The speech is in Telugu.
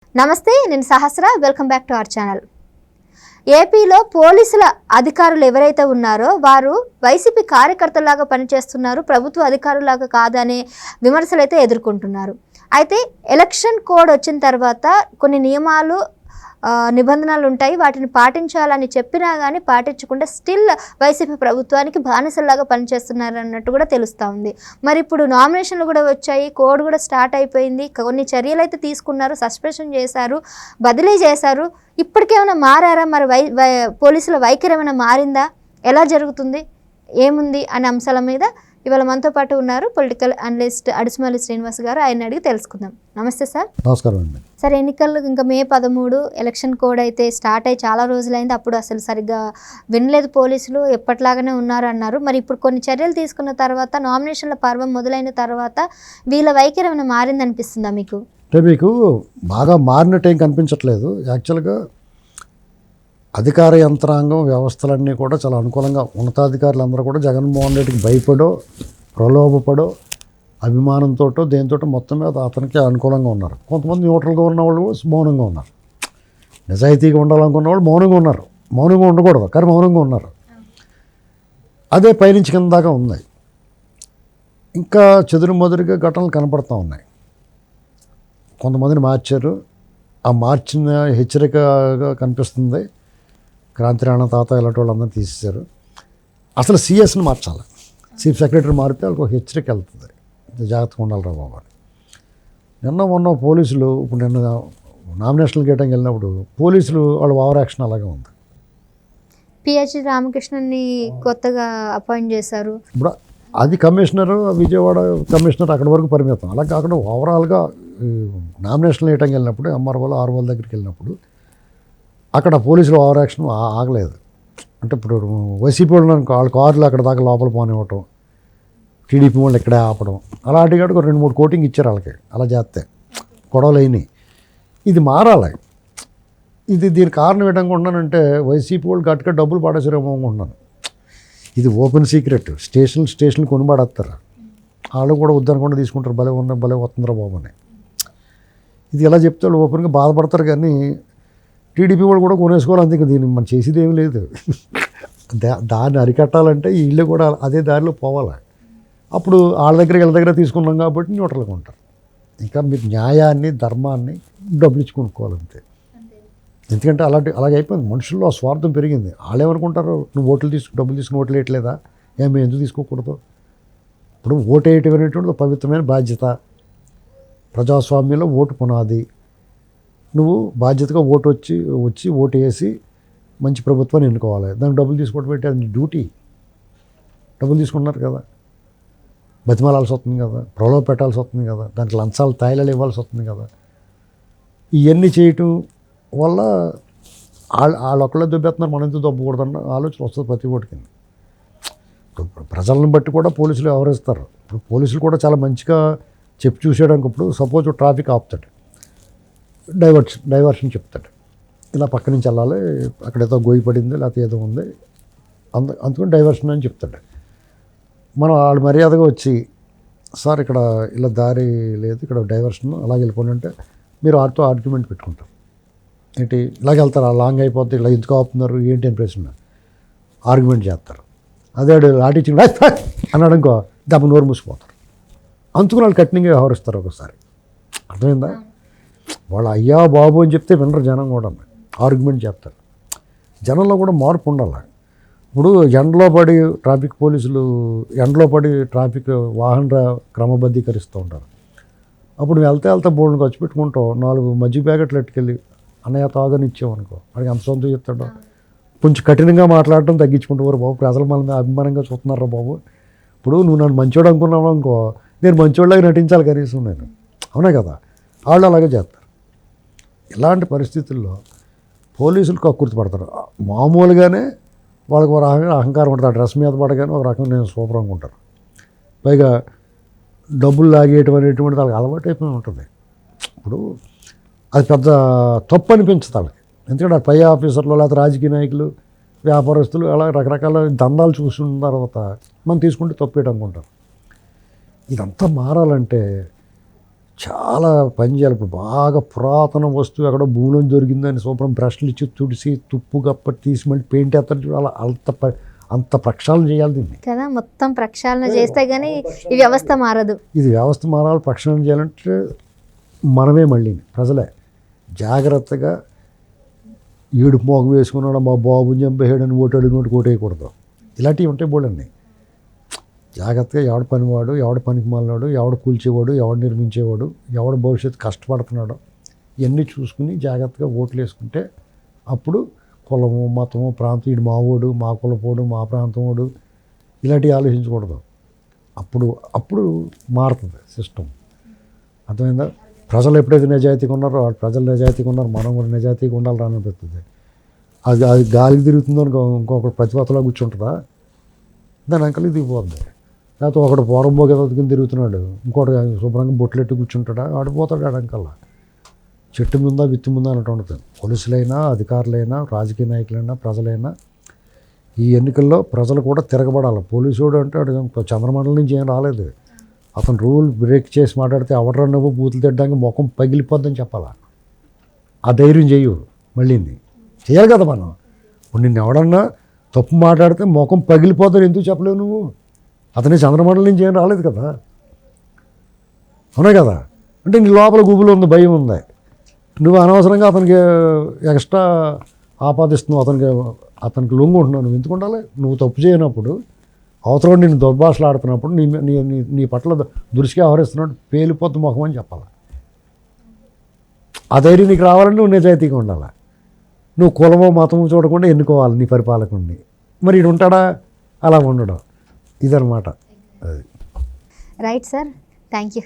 నమస్తే, నేను Sahasra. Welcome back to our channel. ఏపీలో పోలీసుల అధికారులు ఎవరైతే ఉన్నారో వారు వైసీపీ కార్యకర్తలాగా పనిచేస్తున్నారు, ప్రభుత్వ అధికారులాగా కాదనే విమర్శలు అయితే ఎదుర్కొంటున్నారు. అయితే ఎలక్షన్ కోడ్ వచ్చిన తర్వాత కొన్ని నియమాలు నిబంధనలు ఉంటాయి, వాటిని పాటించాలని చెప్పినా కానీ పాటించకుండా స్టిల్ వైసీపీ ప్రభుత్వానికి బానిసల్లాగా పనిచేస్తున్నారు అన్నట్టు కూడా తెలుస్తూ ఉంది. మరి ఇప్పుడు నామినేషన్లు కూడా వచ్చాయి, కోడ్ కూడా స్టార్ట్ అయిపోయింది, కొన్ని చర్యలు అయితే తీసుకున్నారు, సస్పెన్షన్ చేశారు, బదిలీ చేశారు. ఇప్పటికేమైనా మారారా? మరి పోలీసుల వైఖరి ఏమైనా మారిందా? ఎలా జరుగుతుంది, ఏముంది అనే అంశాల మీద ఇవాళ మనతో పాటు ఉన్నారు పొలిటికల్ అనలిస్ట్ అడిసిమల్లి శ్రీనివాస్ గారు. ఆయన అడిగి తెలుసుకుందాం. నమస్తే సార్. నమస్కారం అండి. సార్, ఎన్నికలు ఇంకా మే 13 ఎలక్షన్ కోడ్ అయితే స్టార్ట్ అయ్యి చాలా రోజులైంది. అప్పుడు అసలు సరిగ్గా వినలేదు, పోలీసులు ఎప్పట్లాగానే ఉన్నారు అన్నారు. మరి ఇప్పుడు కొన్ని చర్యలు తీసుకున్న తర్వాత, నామినేషన్ల పర్వం మొదలైన తర్వాత వీళ్ళ వైఖరి ఏమైనా మారిందనిపిస్తుందా మీకు? అంటే మీకు బాగా మారినట్టు ఏం కనిపించట్లేదు. యాక్చువల్గా అధికార యంత్రాంగం వ్యవస్థలన్నీ కూడా చాలా అనుకూలంగా, ఉన్నతాధికారులందరూ కూడా జగన్మోహన్ రెడ్డికి భయపడో, ప్రలోభపడో, అభిమానంతో దేంతో మొత్తం మీద అతనికి అనుకూలంగా ఉన్నారు. కొంతమంది న్యూట్రల్గా ఉన్న వాళ్ళు మౌనంగా ఉన్నారు. నిజాయితీగా ఉండాలనుకున్న వాళ్ళు మౌనంగా ఉన్నారు. మౌనంగా ఉండకూడదు కానీ మౌనంగా ఉన్నారు. అదే పైనుంచి కింద దాకా ఉన్నాయి. ఇంకా చెదురుమదురుగా ఘటనలు కనపడుతూ ఉన్నాయి. కొంతమందిని మార్చారు. ఆ మార్చిన హెచ్చరికగా కనిపిస్తుంది. క్రాంతిరాణ తాత ఇలాంటి వాళ్ళందరూ తీసేశారు. అసలు సిఎస్ని మార్చాలి. చీఫ్ సెక్రటరీ మారితే వాళ్ళకి ఒక హెచ్చరిక వెళ్తుంది, జాగ్రత్తగా ఉండాలిరా బాబు అని. మొన్న పోలీసులు, ఇప్పుడు నిన్న నామినేషన్లు గేయడానికి వెళ్ళినప్పుడు పోలీసులు వాళ్ళ ఓవర్ యాక్షన్ అలాగే ఉంది. పిహెచ్డి రామకృష్ణన్ని కొత్తగా అపాయింట్ చేశారు. ఇప్పుడు అది కమిషనరు, విజయవాడ కమిషనర్ అక్కడి వరకు పరిమితం. అలా కాకుండా ఓవరాల్గా నామినేషన్లు వేయడానికి వెళ్ళినప్పుడు ఎంఆర్ఓలు ఆర్ఓల దగ్గరికి వెళ్ళినప్పుడు అక్కడ పోలీసులు ఓవర్ యాక్షన్ ఆగలేదు. అంటే ఇప్పుడు వైసీపీ వాళ్ళు వాళ్ళ కార్లు అక్కడ దాకా లోపల పోనివ్వటం, టీడీపీ వాళ్ళు ఇక్కడే ఆపడం, అలాంటి కాడికి 2-3 కోటింగ్ ఇచ్చారు వాళ్ళకి. అలా చేస్తే గొడవలు అయినాయి. ఇది మారాలి. దీనికి కారణం ఏంటంటే ఉన్నానంటే వైసీపీ వాళ్ళు గట్టిగా డబ్బులు పడేసారేమో అనుకుంటున్నాను. ఇది ఓపెన్ సీక్రెట్. స్టేషన్లు కొనిపడేస్తారు. వాళ్ళు కూడా వద్దనకుండా తీసుకుంటారు. భలే వస్తుందిరా బాబు అని. ఇది ఎలా చెప్తే వాళ్ళు ఓపెన్గా బాధపడతారు. కానీ టీడీపీ వాళ్ళు కూడా కొనేసుకోవాలి. అందుకే దీన్ని మనం చేసేది ఏమీ లేదు. దాన్ని అరికట్టాలంటే వీళ్ళు కూడా అదే దారిలో పోవాలి. అప్పుడు వాళ్ళ దగ్గర తీసుకున్నాం కాబట్టి న్యూట్రల్గా ఉంటారు. ఇంకా మీరు న్యాయాన్ని, ధర్మాన్ని డబ్బులు ఇచ్చి కొనుక్కోవాలంతే. ఎందుకంటే అలాగే అయిపోయింది. మనుషుల్లో ఆ స్వార్థం పెరిగింది. వాళ్ళు ఏమనుకుంటారు, నువ్వు డబ్బులు తీసుకుని ఓట్లు వేయట్లేదా, మేము ఎందుకు తీసుకోకూడదు? ఇప్పుడు ఓటు వేయటం అనేటువంటిది పవిత్రమైన బాధ్యత. ప్రజాస్వామ్యంలో ఓటు పునాది. నువ్వు బాధ్యతగా వచ్చి ఓటు వేసి మంచి ప్రభుత్వాన్ని ఎన్నుకోవాలి. దానికి డబ్బులు తీసుకోవడం పెట్టి అది డ్యూటీ. డబ్బులు తీసుకుంటున్నారు కదా, బతిమాలాల్సి వస్తుంది కదా, ప్రలోభ పెట్టాల్సి వస్తుంది కదా, దానికి లంచాలు తాయిలాలు ఇవ్వాల్సి వస్తుంది కదా. ఇవన్నీ చేయటం వల్ల వాళ్ళు ఒక్కళ్ళే దొబ్బేస్తున్నారు, మనం ఎందుకు దొబ్బకూడదన్న ఆలోచన వస్తుంది ప్రతి ఓటుకి. ఇప్పుడు ప్రజలను బట్టి కూడా పోలీసులు వ్యవహరిస్తారు. ఇప్పుడు పోలీసులు కూడా చాలా మంచిగా చెప్పి చూసేయడానికి, ఇప్పుడు సపోజ్ ట్రాఫిక్ ఆపుతాడు, డైవర్షన్ చెప్తాడు, ఇలా పక్క నుంచి వెళ్ళాలి, అక్కడేదో గోయి పడింది లేకపోతే ఏదో ఉంది, అందుకని డైవర్షన్ అని చెప్తాడు. మనం వాళ్ళు మర్యాదగా వచ్చి, సార్ ఇక్కడ ఇలా దారి లేదు, ఇక్కడ డైవర్షన్, అలాగే వెళ్ళిపోండి అంటే మీరు వారితో ఆర్గ్యుమెంట్ పెట్టుకుంటారు. ఏంటి ఇలాగ వెళ్తారు, ఆ లాంగ్ అయిపోతే ఇలా ఎందుకు ఆపుతున్నారు ఏంటి అని ప్రశ్న ఆర్గ్యుమెంట్ చేస్తారు. అదే లాఠీ చిన్న అన్నాడు ఇంకో దెబ్బ నోరు మూసిపోతారు. అందుకని వాళ్ళు కఠినంగా వ్యవహరిస్తారు. ఒకసారి అర్థమైందా? వాళ్ళు అయ్యా బాబు అని చెప్తే వినరు జనం కూడా, ఆర్గ్యుమెంట్ చేస్తారు. జనంలో కూడా మార్పు ఉండాలి. ఇప్పుడు ఎండలో పడి ట్రాఫిక్ వాహన క్రమబద్ధీకరిస్తూ ఉంటారు. అప్పుడు వెళ్తే బోర్డుని ఖర్చు పెట్టుకుంటాం, 4 మజ్జిగ ప్యాకెట్లు ఎట్టుకెళ్ళి అన్నయ్య తాగని ఇచ్చామనుకో, వాడికి అంత సొంతం చెప్తాడు. కొంచెం కఠినంగా మాట్లాడటం తగ్గించుకుంటారు. బాబు ప్రజలు మన అభిమానంగా చూస్తున్నారా బాబు, ఇప్పుడు నువ్వు నన్ను మంచోడు అనుకున్నావు అనుకో, నేను మంచోళ్ళగా నటించాలి కనీసం నేను, అవునా కదా? వాళ్ళు అలాగే చేస్తారు. ఇలాంటి పరిస్థితుల్లో పోలీసులు కక్కుర్తి పడతారు. మామూలుగానే వాళ్ళకి ఒక రకంగా అహంకారం ఉంటుంది. డ్రెస్ మీద పడగానే ఒక రకంగా నేను సూపర్ అనుకుంటారు. పైగా డబ్బులు లాగేయటం అనేటువంటిది వాళ్ళకి అలవాటు అయిపోయి ఉంటుంది. ఇప్పుడు అది పెద్ద తప్పు అనిపించదు వాళ్ళకి. ఎందుకంటే పై ఆఫీసర్లు లేకపోతే రాజకీయ నాయకులు, వ్యాపారస్తులు అలా రకరకాల దందాలు చూసిన తర్వాత మనం తీసుకుంటే తప్పేట అనుకుంటారు. ఇదంతా మారాలంటే చాలా పని చేయాలి. ఇప్పుడు బాగా పురాతన వస్తువు ఎక్కడో భూమిలో దొరికిందని శుభ్రం బ్రష్లు ఇచ్చి తుడిసి తుప్పు గప్ప తీసి మళ్ళీ పెయింట్ వేస్తారు చూడాలి. అంత ప్రక్షాళన చేయాలి దీన్ని కదా, మొత్తం ప్రక్షాళన చేస్తే గానీ ఈ వ్యవస్థ మారదు. ఇది వ్యవస్థ మారాలి. ప్రక్షాళన చేయాలంటే మనమే మళ్ళీ ప్రజలే జాగ్రత్తగా ఏడుపు మోగ వేసుకున్నాడు మా బాబుని చంపేయడని ఓటు అడిగినోటి ఓటేయకూడదు. ఇలాంటివి ఉంటాయి బోళ్ళండి. జాగ్రత్తగా ఎవడ పనివాడు, ఎవడ పనికి మాలినాడు, ఎవడ కూల్చేవాడు, ఎవడు నిర్మించేవాడు, ఎవడ భవిష్యత్తు కష్టపడుతున్నాడు ఇవన్నీ చూసుకుని జాగ్రత్తగా ఓట్లు వేసుకుంటే అప్పుడు కులము మతము ప్రాంతం ఇటు మావోడు మా కులపోడు మా ప్రాంతం వాడు ఇలాంటివి ఆలోచించకూడదు. అప్పుడు మారుతుంది సిస్టమ్. అర్థమైందా? ప్రజలు ఎప్పుడైతే నిజాయితీగా ఉన్నారో ప్రజలు నిజాయితీగా ఉన్నారు, మనం కూడా నిజాయితీగా ఉండాలి రానిపిస్తుంది. అది గాలికి తిరుగుతుందో ఇంకొకటి ప్రతిపత్తలా కూర్చుంటుందా, దాని అంకలు దిగిపోతుంది. లేకపోతే ఒకడు పోరంబోగే కింద తిరుగుతున్నాడు, ఇంకోటి శుభ్రంగా బొట్లెట్టి కూర్చుంటాడా, ఆడిపోతాడు ఆడంకల్లా. చెట్టు ముందా విత్తు ముందా అన్నట్టు ఉంటుంది. పోలీసులైనా అధికారులైనా రాజకీయ నాయకులైనా ప్రజలైనా ఈ ఎన్నికల్లో ప్రజలు కూడా తిరగబడాలి. పోలీసుడు అంటే చంద్రమండలం నుంచి ఏం రాలేదు. అతను రూల్ బ్రేక్ చేసి మాట్లాడితే ఎవడరా నువ్వు బూతులు తిట్టడానికి ముఖం పగిలిపోద్దని చెప్పాలా. ఆ ధైర్యం చెయ్యు మళ్ళీ చేయాలి కదా మనం. ఇప్పుడు నిన్ను ఎవడన్నా తప్పు మాట్లాడితే ముఖం పగిలిపోద్దని ఎందుకు చెప్పలేవు నువ్వు? అతని చంద్రమండలం నుంచి ఏం రాలేదు కదా, అవునా కదా? అంటే నీ లోపల గుబులు ఉంది, భయం ఉంది. నువ్వు అనవసరంగా అతనికి ఎక్స్ట్రా ఆపాదిస్తున్నావు, అతనికి లొంగు ఉంటున్నావు. నువ్వు ఎందుకు ఉండాలి? నువ్వు తప్పు చేయనప్పుడు అవతల నిన్ను దుర్భాషలు ఆడుతున్నప్పుడు నీ పట్ల దురుసుగా వ్యవహరిస్తున్నాడు పేలిపోద్దు ముఖం అని చెప్పాలి. ఆ ధైర్యం నీకు రావాలంటే నువ్వు నిజాయితీగా ఉండాలి. నువ్వు కులమో మతమో చూడకుండా ఎన్నుకోవాలి నీ పరిపాలకుడిని. మరి ఇడు ఉంటాడా? అలా ఉండడం. ఇదన్నమాట అది. Right sir, thank you.